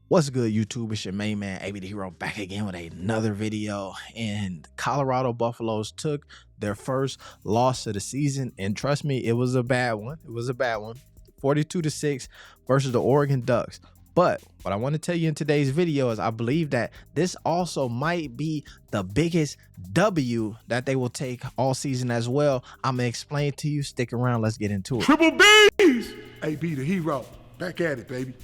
What's good, YouTube? It's your main man, AB the Hero, back again with another video. And Colorado Buffaloes took their first loss of the season, and trust me, it was a bad one. 42-6 versus the Oregon Ducks. But what I want to tell you in today's video is I believe that this also might be the biggest W that they will take all season as well. I'm gonna explain to you. Stick around. Let's get into it. Triple B's! AB the Hero, back at it, baby.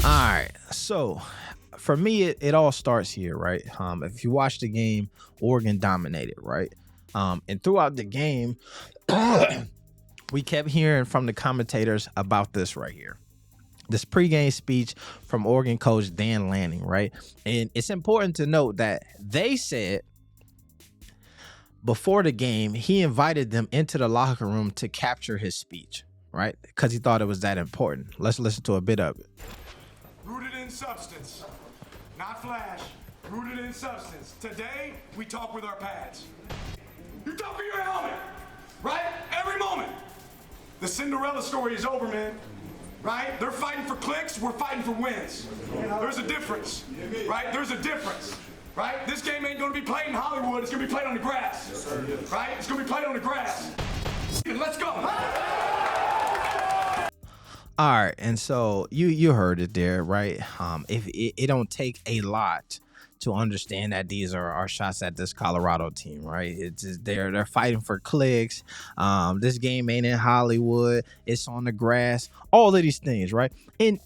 All right, so for me, it all starts here, right? If you watch the game, Oregon dominated, right? And throughout the game, we kept hearing from the commentators about this right here. This pregame speech from Oregon coach Dan Lanning, right? And it's important to note that they said before the game, he invited them into the locker room to capture his speech, right? Because he thought it was that important. Let's listen to a bit of it. Rooted in substance, not flash. Rooted in substance. Today, we talk with our pads. You talk with your helmet, right? Every moment. The Cinderella story is over, man. Right? They're fighting for clicks, we're fighting for wins. There's a difference, right? There's a difference, right? This game ain't gonna be played in Hollywood, it's gonna be played on the grass, right? It's gonna be played on the grass. Let's go. All right, and so you heard it there, right? If it don't take a lot to understand that these are shots at this Colorado team, right? It's just they're fighting for clicks. This game ain't in Hollywood. It's on the grass. All of these things, right? And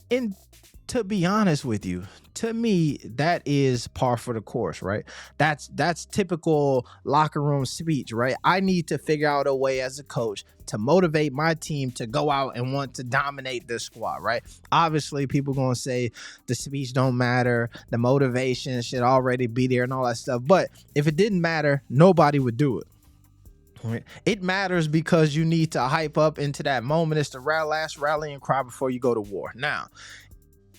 to be honest with you, to me, that is par for the course, right? That's typical locker room speech, right? I need to figure out a way as a coach to motivate my team to go out and want to dominate this squad, right? Obviously, people gonna say the speech don't matter, the motivation should already be there and all that stuff. But if it didn't matter, nobody would do it. Right? It matters because you need to hype up into that moment. It's the last rallying cry before you go to war. Now,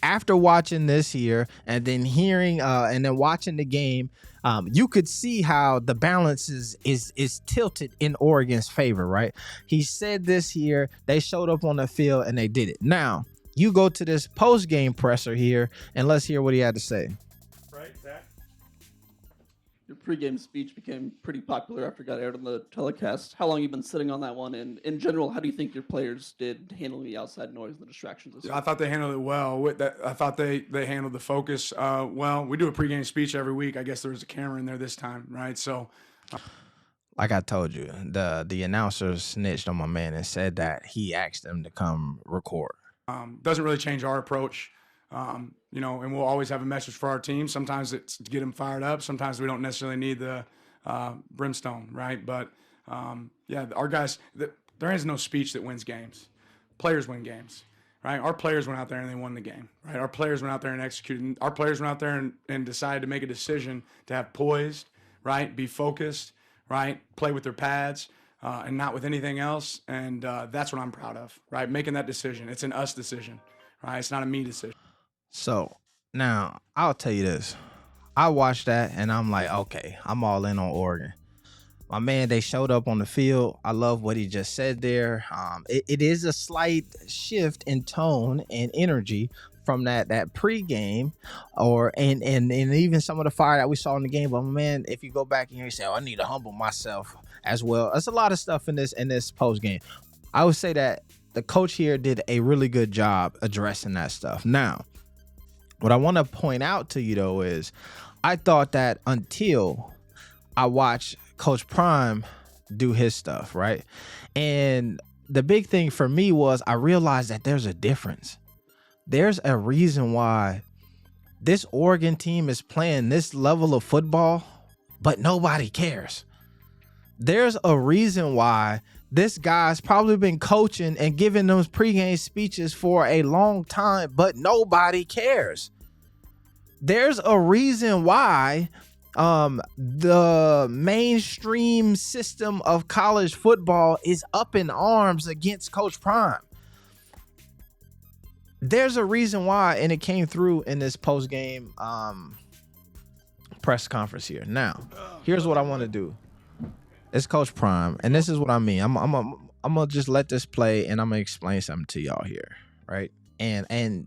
after watching this here and then hearing and then watching the game, you could see how the balance is tilted in Oregon's favor, right? He said this here, they showed up on the field and they did it. Now, you go to this post-game presser here and let's hear what he had to say. Right, Zach? Your pregame speech became pretty popular after it got aired on the telecast. How long have you been sitting on that one? And in general, how do you think your players did handling the outside noise and the distractions this week? I thought they handled it well. I thought they handled the focus well. We do a pregame speech every week. I guess there was a camera in there this time, right? So, like I told you, the announcer snitched on my man and said that he asked them to come record. doesn't really change our approach. And we'll always have a message for our team. Sometimes it's to get them fired up. Sometimes we don't necessarily need the brimstone, right? But our guys, there is no speech that wins games. Players win games, right? Our players went out there and they won the game, right? Our players went out there and executed. Our players went out there and decided to make a decision to have poised, right? Be focused, right? Play with their pads. And not with anything else, and that's what I'm proud of, right? Making that decision. It's an us decision, right? It's not a me decision. So now I'll tell you this. I watched that and I'm like, okay, I'm all in on Oregon. My man, they showed up on the field. I love what he just said there. It is a slight shift in tone and energy from that pregame and even some of the fire that we saw in the game. But man, if you go back and you say, I need to humble myself as well. There's a lot of stuff in this post game. I would say that the coach here did a really good job addressing that stuff. Now, what I want to point out to you though is I thought that until I watched Coach Prime do his stuff, right? And the big thing for me was I realized that there's a difference. There's a reason why this Oregon team is playing this level of football, but nobody cares. There's a reason why this guy's probably been coaching and giving those pregame speeches for a long time, but nobody cares. There's a reason why the mainstream system of college football is up in arms against Coach Prime. There's a reason why, and it came through in this post-game press conference here. Now, here's what I want to do. It's Coach Prime, and this is what I mean. I'm I'm gonna just let this play, and I'm gonna explain something to y'all here, right? And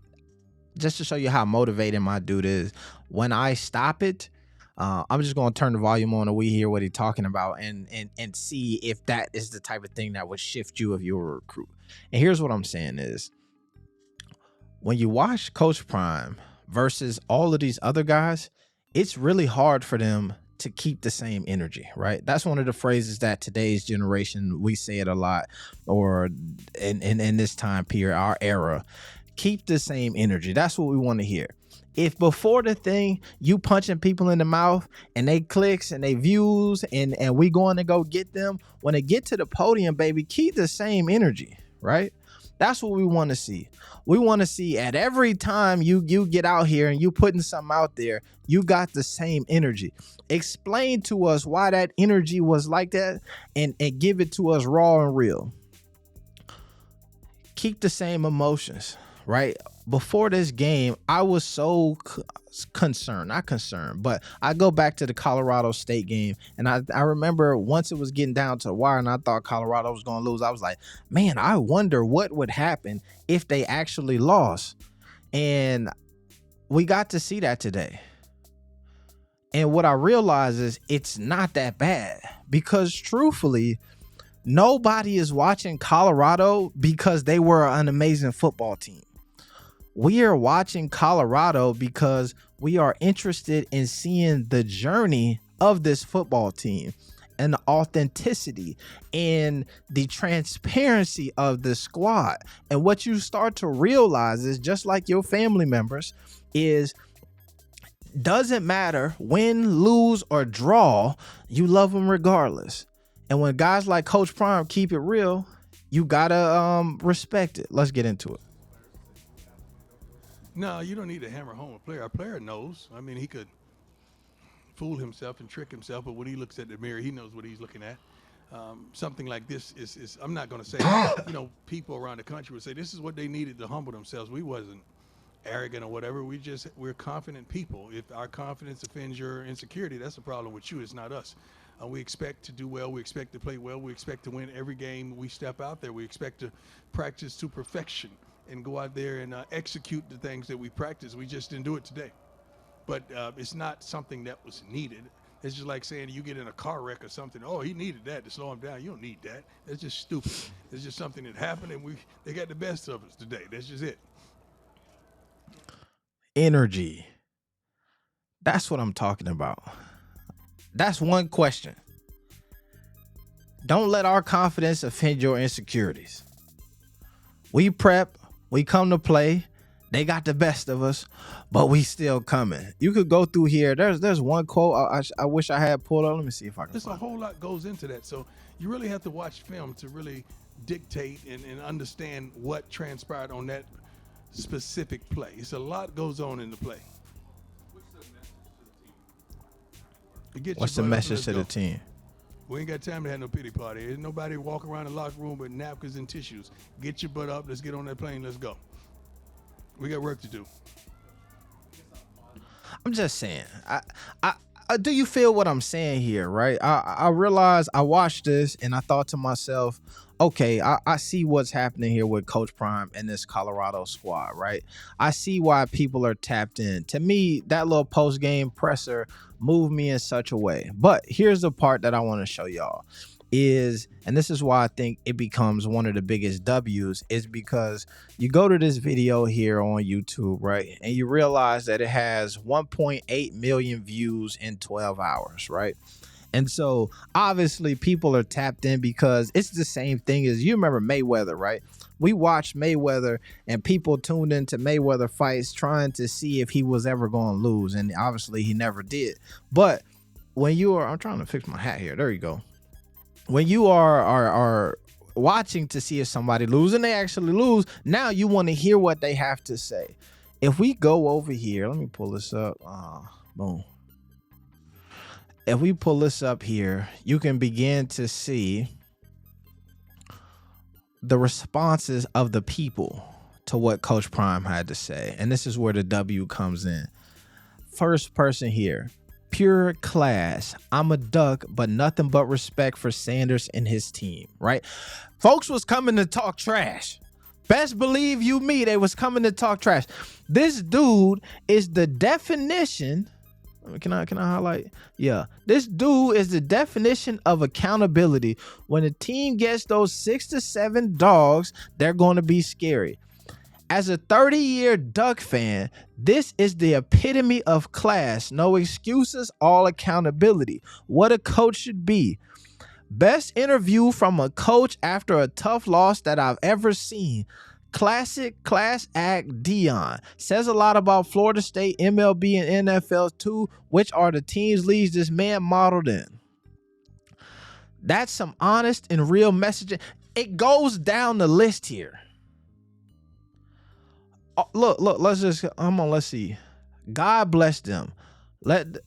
just to show you how motivating my dude is, when I stop it, I'm just gonna turn the volume on and we hear what he's talking about, and see if that is the type of thing that would shift you if you were a recruit. And here's what I'm saying is, when you watch Coach Prime versus all of these other guys, it's really hard for them to keep the same energy, right? That's one of the phrases that today's generation, we say it a lot, or in this time period, our era, keep the same energy. That's what we want to hear. If before the thing you punching people in the mouth and they clicks and they views and we going to go get them, when they get to the podium, baby, keep the same energy, right? That's what we want to see. We want to see at every time you get out here and you putting something out there, you got the same energy. Explain to us why that energy was like that, and give it to us raw and real. Keep the same emotions, right? Before this game, I was so concerned, not concerned, but I go back to the Colorado State game, and I remember once it was getting down to the wire and I thought Colorado was going to lose, I was like, man, I wonder what would happen if they actually lost. And we got to see that today. And what I realize is it's not that bad, because truthfully, nobody is watching Colorado because they were an amazing football team. We are watching Colorado because we are interested in seeing the journey of this football team and the authenticity and the transparency of the squad. And what you start to realize is, just like your family members, is doesn't matter win, lose, or draw, you love them regardless. And when guys like Coach Prime keep it real, you gotta respect it. Let's get into it. No, you don't need to hammer home a player. A player knows. I mean, he could fool himself and trick himself, but when he looks at the mirror, he knows what he's looking at. Something like this is I'm not going to say, people around the country would say this is what they needed to humble themselves. We wasn't arrogant or whatever. We're confident people. If our confidence offends your insecurity, that's the problem with you. It's not us. We expect to do well. We expect to play well. We expect to win every game we step out there. We expect to practice to perfection and go out there and execute the things that we practice. We just didn't do it today. But it's not something that was needed. It's just like saying you get in a car wreck or something. Oh, he needed that to slow him down. You don't need that. That's just stupid. It's just something that happened, and they got the best of us today. That's just it. Energy. That's what I'm talking about. That's one question. Don't let our confidence offend your insecurities. We prep. We come to play. They got the best of us, but we still coming. You could go through here. There's one quote I wish I had pulled up. Let me see if I can. There's a whole lot goes into that. So you really have to watch film to really dictate and understand what transpired on that specific play. It's a lot goes on in the play. What's the message to the team? We ain't got time to have no pity party. There's nobody walking around the locker room with napkins and tissues. Get your butt up. Let's get on that plane. Let's go. We got work to do. I'm just saying. I do you feel what I'm saying here, right? I realized I watched this and I thought to myself, okay, I see what's happening here with Coach Prime and this Colorado squad, right? I see why people are tapped in. To me, that little post-game presser moved me in such a way. But here's the part that I want to show y'all is, and this is why I think it becomes one of the biggest W's, is because you go to this video here on YouTube, right? And you realize that it has 1.8 million views in 12 hours, right? And so obviously people are tapped in because it's the same thing as, you remember Mayweather, right? We watched Mayweather and people tuned into Mayweather fights trying to see if he was ever going to lose. And obviously he never did. But when you are, I'm trying to fix my hat here. There you go. When you are watching to see if somebody lose and they actually lose, now you want to hear what they have to say. If we go over here, let me pull this up. Boom. If we pull this up here, you can begin to see the responses of the people to what Coach Prime had to say. And this is where the W comes in. First person here. pure class. I'm a Duck, but nothing but respect for Sanders and his team, right? Folks was coming to talk trash. Best believe you me, they was coming to talk trash. This dude is the definition. Can I highlight? Yeah. This dude is the definition of accountability. When a team gets those 6 to 7 dogs, they're going to be scary. As a 30-year Duck fan, this is the epitome of class. No excuses, all accountability. What a coach should be. Best interview from a coach after a tough loss that I've ever seen. Classic class act Dion. Says a lot about Florida State, MLB, and NFL too, which are the teams leagues this man modeled in. That's some honest and real messaging. It goes down the list here. Oh, look, let's see. God bless them. Let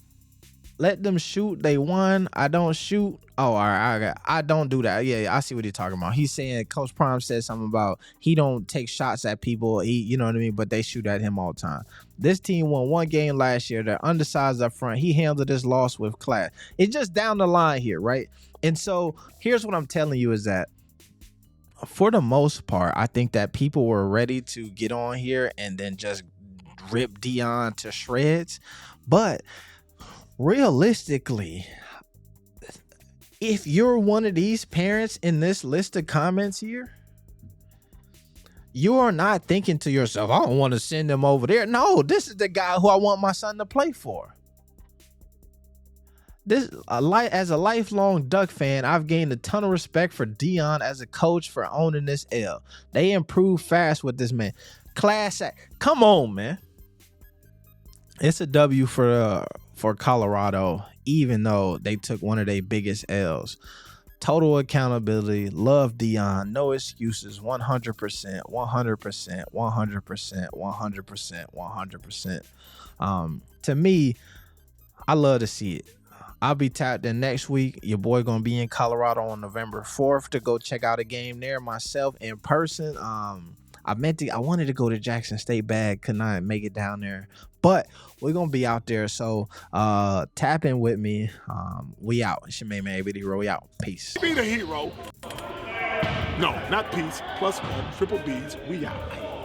them shoot. They won. I don't shoot. Oh, all right. I don't do that. Yeah, I see what he's talking about. He's saying Coach Prime said something about he don't take shots at people. You know what I mean? But they shoot at him all the time. This team won one game last year. They're undersized up front. He handled this loss with class. It's just down the line here, right? And so here's what I'm telling you is that for the most part, I think that people were ready to get on here and then just rip Dion to shreds. But realistically, if you're one of these parents in this list of comments here, you are not thinking to yourself, I don't want to send them over there. No, this is the guy who I want my son to play for. As a lifelong Duck fan, I've gained a ton of respect for Dion as a coach for owning this L. They improve fast with this man. Class act. Come on, man. It's a W for Colorado, even though they took one of their biggest L's. Total accountability. Love Dion. No excuses. 100%. 100%. 100%. 100%. 100%. To me, I love to see it. I'll be tapped in next week. Your boy gonna be in Colorado on November 4th to go check out a game there myself in person. I wanted to go to Jackson State bag, could not make it down there, but we're gonna be out there. So tap in with me. We out. It's your main man, Big Hero. We out. Peace. Be the hero. No, not peace. +1, triple B's. We out.